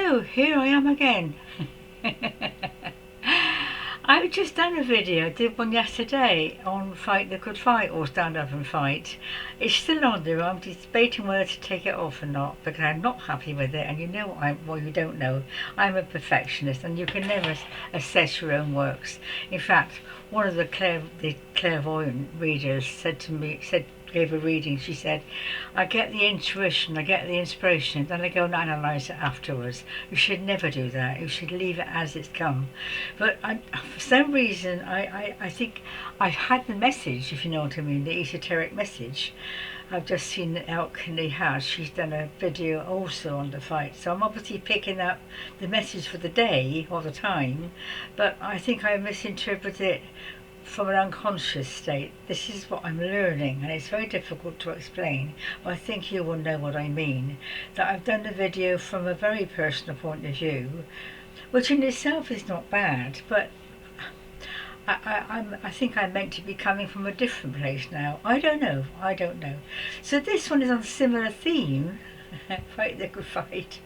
Hello, here I am again. I've just done a video, I did one yesterday on Fight the Good Fight or Stand Up and Fight. It's still on there. I'm debating whether to take it off or not because I'm not happy with it, and you know well, you don't know, I'm a perfectionist and you can never assess your own works. In fact, one of the clairvoyant readers gave a reading. She said, I get the intuition, I get the inspiration, then I go and analyse it afterwards. You should never do that. You should leave it as it's come. But for some reason, I think I've had the message, if you know what I mean, the esoteric message. I've just seen that Elkenny has. She's done a video also on the fight. So I'm obviously picking up the message for the day or the time, but I think I misinterpret it from an unconscious state. This is what I'm learning, and it's very difficult to explain, but I think you will know what I mean. That I've done the video from a very personal point of view, which in itself is not bad, but I think I'm meant to be coming from a different place now. I don't know. So this one is on a similar theme, Fight the Good Fight.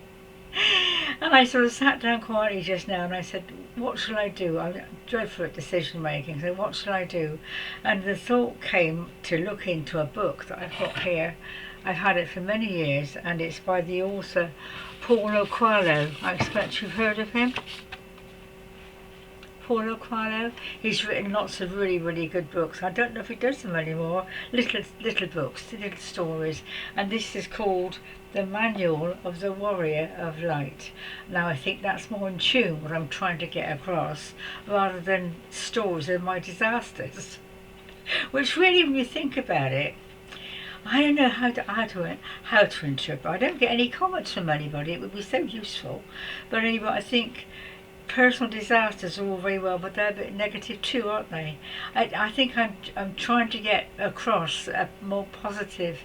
And I sort of sat down quietly just now and I said, what shall I do? I'm dreadful at decision making, so what shall I do? And the thought came to look into a book that I've got here. I've had it for many years, and it's by the author Coehelo. I expect you've heard of him. Coehelo. He's written lots of really good books. I don't know if he does them anymore. Little books, little stories, and this is called The Manual of the Warrior of Light. Now I think that's more in tune with what I'm trying to get across, rather than stories of my disasters. Which really, when you think about it, I don't know how to interpret. I don't get any comments from anybody. It would be so useful. But anyway, I think personal disasters are all very well, but they're a bit negative too, aren't they? I think I'm trying to get across a more positive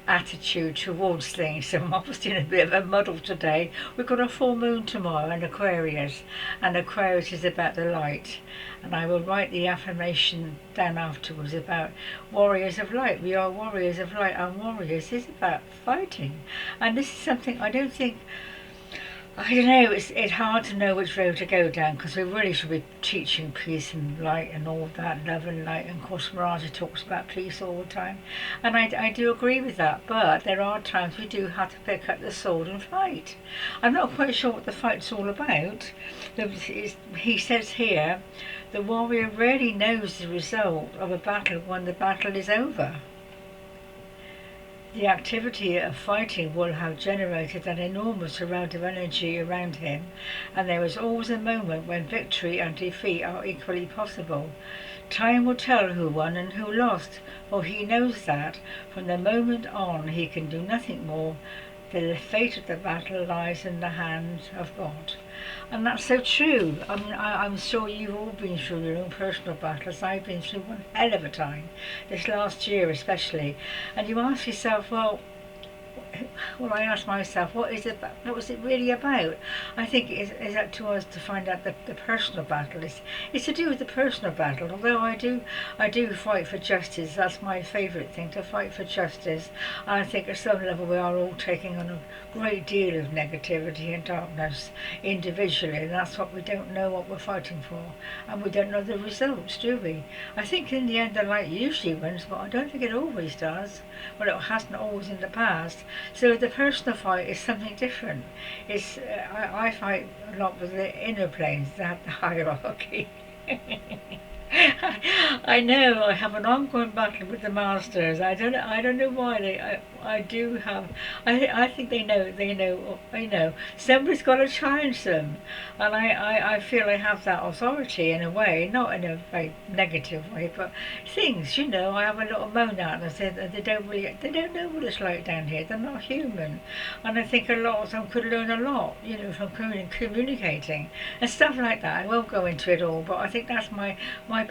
attitude towards things. So I'm obviously in a bit of a muddle today. We've got a full moon tomorrow in Aquarius, and Aquarius is about the light, and I will write the affirmation down afterwards about warriors of light. We are warriors of light, and warriors is about fighting, and this is something I don't know, it's hard to know which road to go down, because we really should be teaching peace and light and all that, love and light, and of course Maraja talks about peace all the time, and I do agree with that, but there are times we do have to pick up the sword and fight. I'm not quite sure what the fight's all about. He says here, the warrior rarely knows the result of a battle when the battle is over. The activity of fighting will have generated an enormous amount of energy around him, and there is always a moment when victory and defeat are equally possible. Time will tell who won and who lost, for he knows that from the moment on he can do nothing more. The fate of the battle lies in the hands of God. And that's so true. I mean, I'm sure you've all been through your own personal battles. I've been through one hell of a time, this last year especially. And you ask yourself, well, I ask myself, what was it really about? I think it's up to us to find out the personal battle. It's to do with the personal battle. Although I do fight for justice. That's my favourite thing, to fight for justice. And I think at some level we are all taking on a great deal of negativity and darkness individually, and that's what we don't know what we're fighting for, and we don't know the results, do we? I think in the end the light usually wins, but I don't think it always does. Well, it hasn't always in the past. So the personal fight is something different. I fight a lot with the inner planes, the hierarchy. I know I have an ongoing battle with the masters. I don't know why I do have. I think they know. Somebody's got to challenge them, and I feel I have that authority in a way, not in a very negative way, but things, I have a little moan at them and say that they don't know what it's like down here. They're not human, and I think a lot of them could learn a lot, from communicating and stuff like that. I won't go into it all, but I think that's my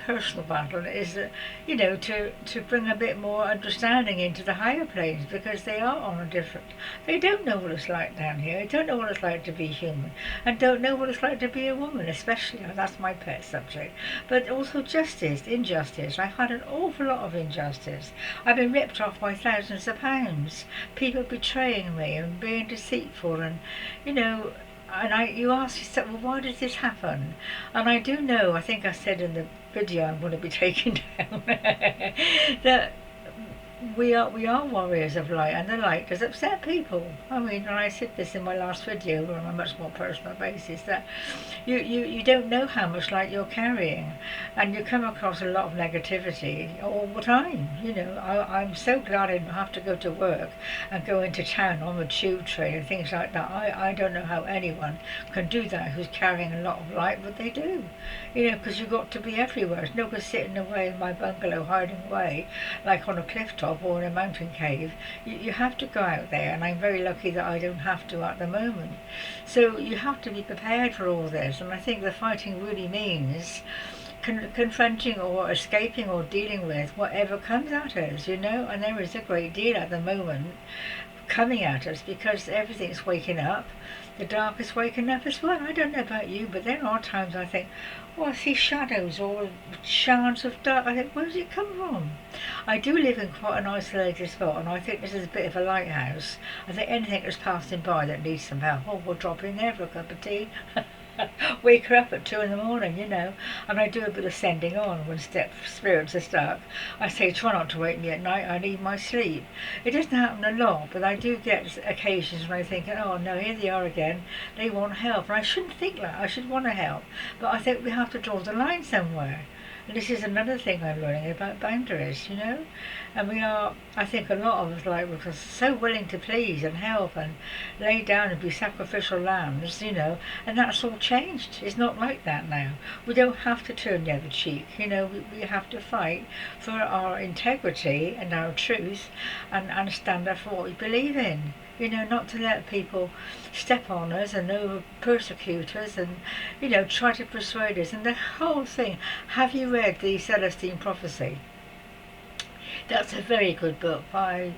personal battle is that, to bring a bit more understanding into the higher planes, because they are on a different. They don't know what it's like down here. They don't know what it's like to be human, and don't know what it's like to be a woman, especially. That's my pet subject. But also justice, injustice. I've had an awful lot of injustice. I've been ripped off by thousands of pounds. People betraying me and being deceitful, and you ask yourself, well, why does this happen? And I do know, I think I said in the video I'm going to be taking down, that we are warriors of light, and the light does upset people. I mean, and I said this in my last video on a much more personal basis, that you don't know how much light you're carrying, and you come across a lot of negativity all the time. I'm so glad I don't have to go to work and go into town on the tube train and things like that. I don't know how anyone can do that who's carrying a lot of light, but they do. Because you've got to be everywhere. It's no good sitting away in my bungalow hiding away like on a cliff top or in a mountain cave. You have to go out there, and I'm very lucky that I don't have to at the moment. So you have to be prepared for all this, and I think the fighting really means confronting or escaping or dealing with whatever comes at us, and there is a great deal at the moment coming at us because everything's waking up. The dark is waking up as well. I don't know about you, but there are times I think, I see shadows or shards of dark. I think, where does it come from? I do live in quite an isolated spot, and I think this is a bit of a lighthouse. I think anything that's passing by that needs some help, we'll drop in there for a cup of tea. Wake her up at 2 in the morning, and I do a bit of sending on when spirits are stuck. I say, try not to wake me at night, I need my sleep. It doesn't happen a lot, but I do get occasions when I think, oh no, here they are again, they want help. And I shouldn't think that, I should want to help, but I think we have to draw the line somewhere. And this is another thing I'm learning about boundaries, and we are, I think a lot of us, we're so willing to please and help and lay down and be sacrificial lambs, and that's all changed. It's not like that now. We don't have to turn the other cheek, we have to fight for our integrity and our truth and stand up for what we believe in. Not to let people step on us and over persecute us and, try to persuade us. And the whole thing, have you read the Celestine Prophecy? That's a very good book by,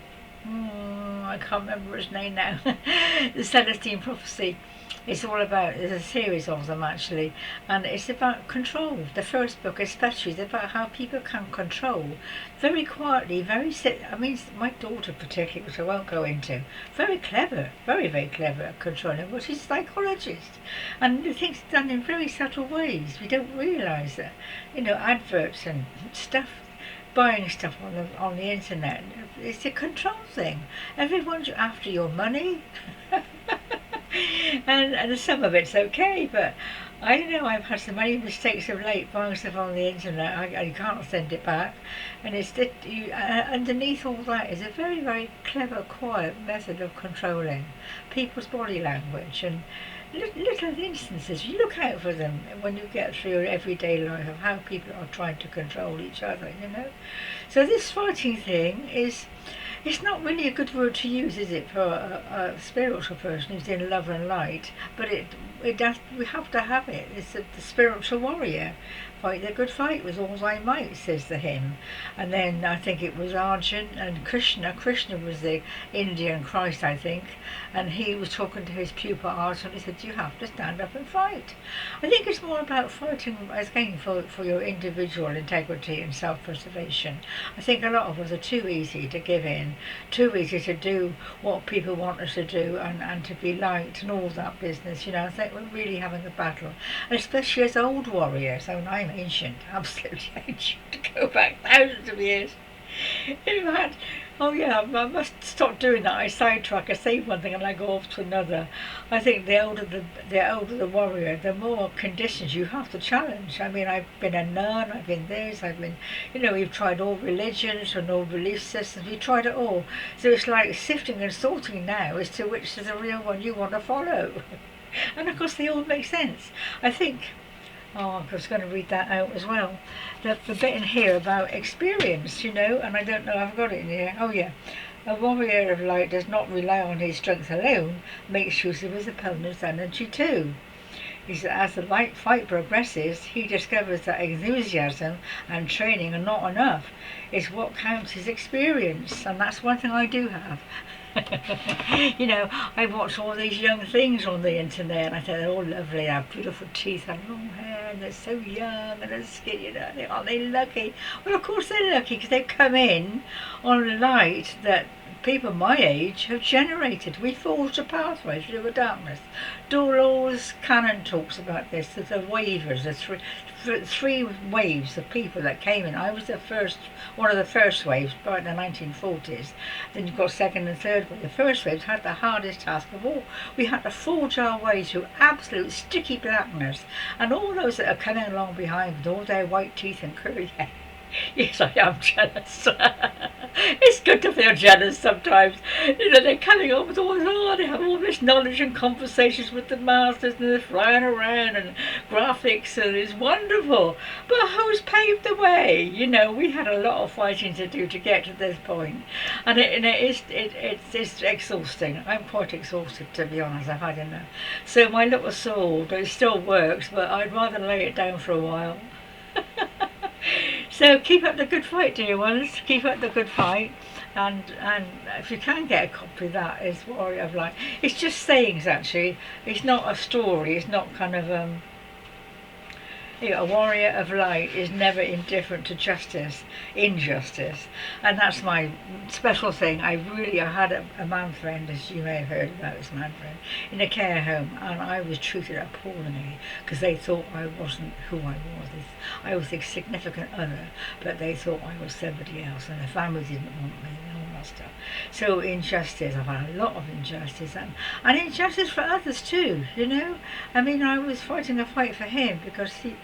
I can't remember his name now. The Celestine Prophecy. It's all about, there's a series of them actually, and it's about control. The first book especially is about how people can control very quietly, my daughter particularly, which I won't go into, very clever, very, very clever at controlling, but she's a psychologist, and the things done in very subtle ways. We don't realise that, adverts and stuff, buying stuff on the internet, it's a control thing. Everyone's after your money. and some of it's okay, but I know I've had so many mistakes of late buying stuff on the internet. I can't send it back, and underneath all that is a very, very clever, quiet method of controlling people's body language and little instances. You look out for them when you get through your everyday life of how people are trying to control each other, So this fighting thing it's not really a good word to use, is it, for a spiritual person who's in love and light? But we have to have it. It's the spiritual warrior. Fight the good fight with all thy might, says the hymn. And then I think it was Arjun and Krishna. Krishna was the Indian Christ, I think. And he was talking to his pupil Arjun. He said, you have to stand up and fight. I think it's more about fighting, again, for your individual integrity and self-preservation. I think a lot of us are too easy to give in, too easy to do what people want us to do and to be liked and all that business. I think we're really having a battle, and especially as old warriors. I mean, I'm ancient, absolutely ancient, to go back thousands of years. In fact, I must stop doing that. I sidetrack. I say one thing and I go off to another. I think the older the warrior, the more conditions you have to challenge. I mean, I've been a nun, I've been this, I've been, we've tried all religions and all belief systems. We've tried it all. So it's like sifting and sorting now as to which is the real one you want to follow. And of course they all make sense. I think, I was going to read that out as well. The bit in here about experience, and I don't know, I've got it in here. Oh yeah. A warrior of light does not rely on his strength alone, makes use of his opponent's energy too. He said, as the light fight progresses, he discovers that enthusiasm and training are not enough. It's what counts as experience, and that's one thing I do have. I watch all these young things on the internet, and I think they're all lovely. They have beautiful teeth and long hair, and they're so young and they're skinny. Aren't they lucky? Well, of course they're lucky because they've come in on a light that people my age have generated. We forged a pathway through the darkness. Dolores Cannon talks about this. The waivers, the three waves of people that came in. I was one of the first waves, back in the 1940s. Then you've got second and third wave. The first waves had the hardest task of all. We had to forge our way through absolute sticky blackness, and all those that are coming along behind with all their white teeth and curly hair. Yes, I am jealous. It's good to feel jealous sometimes. You know, they're coming up with all this, they have all this knowledge and conversations with the masters, and they're flying around and graphics, and it's wonderful. But who's paved the way? You know, we had a lot of fighting to do to get to this point, and it's exhausting. I'm quite exhausted, to be honest. I've had enough. So my little sword, it still works, but I'd rather lay it down for a while. So keep up the good fight, dear ones. Keep up the good fight, and if you can get a copy of that, is Warrior of Light. It's just sayings, actually. It's not a story. It's not kind of a warrior of light is never indifferent to injustice, and that's my special thing. I had a man friend, as you may have heard about this man friend, in a care home, and I was treated appallingly because they thought I wasn't who I was. I was a significant other, but they thought I was somebody else, and the family didn't want me and all that stuff. So injustice, I've had a lot of injustice, and injustice for others too, you know. I mean, I was fighting a fight for him because he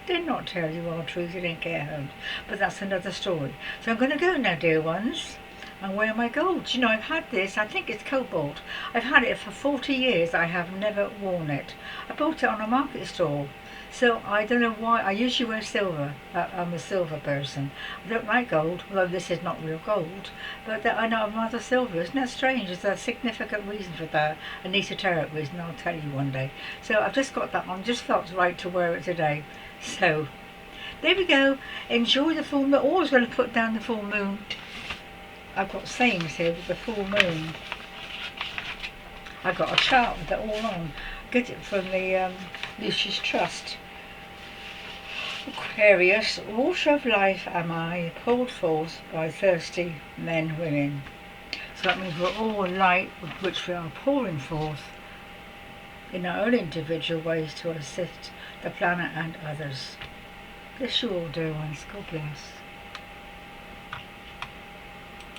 did not tell you our truth in care homes, but that's another story. So I'm going to go now, dear ones, and wear my gold. You know, I've had this, I think it's cobalt. I've had it for 40 years. I have never worn it. I bought it on a market stall. So I don't know why. I usually wear silver. I'm a silver person. I don't like gold, although this is not real gold. But I know I'm rather silver. Isn't that strange? There's a significant reason for that. An esoteric reason. I'll tell you one day. So I've just got that on. Just felt right to wear it today. So there we go. Enjoy the full moon. Always going to put down the full moon. I've got sayings here with the full moon. I've got a chart with it all on. Get it from the Lucy's Trust. Aquarius, water of life am I, poured forth by thirsty men, women. So that means we're all light with which we are pouring forth in our own individual ways to assist the planet and others. Bless you all, dear ones. God bless.